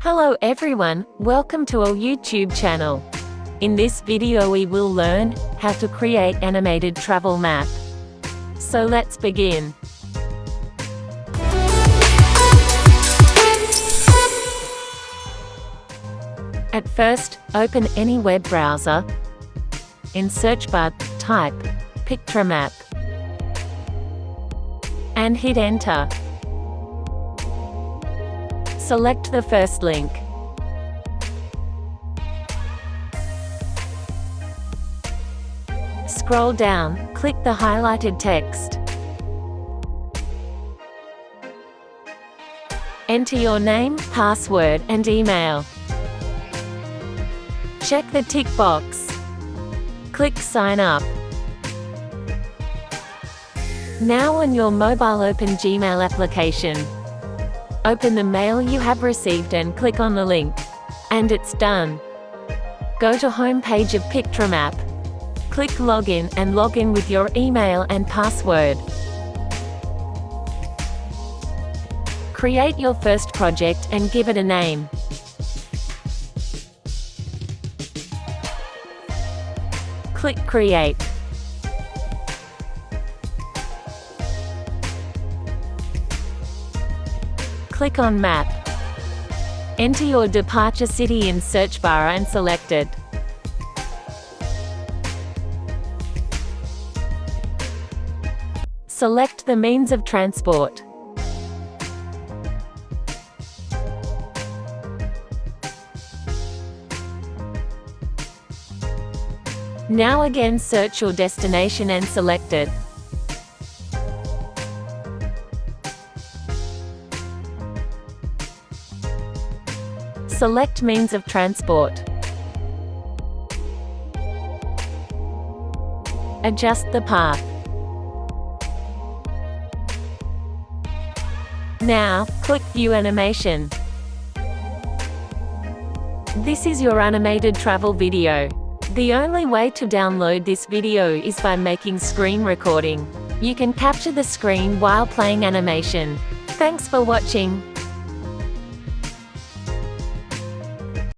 Hello everyone, welcome to our YouTube channel. In this video we will learn how to create animated travel map. So let's begin. At first, open any web browser. In search bar, type Pictramap and hit enter. Select the first link. Scroll down, click the highlighted text. Enter your name, password, and email. Check the tick box. Click Sign Up. Now on your mobile, open Gmail application. Open the mail you have received and click on the link. And it's done. Go to home page of Pictramap. Click Login and log in with your email and password. Create your first project and give it a name. Click Create. Click on Map. Enter your departure city in search bar and select it. Select the means of transport. Now again search your destination and select it. Select means of transport. Adjust the path. Now, click View Animation. This is your animated travel video. The only way to download this video is by making screen recording. You can capture the screen while playing animation. Thanks for watching.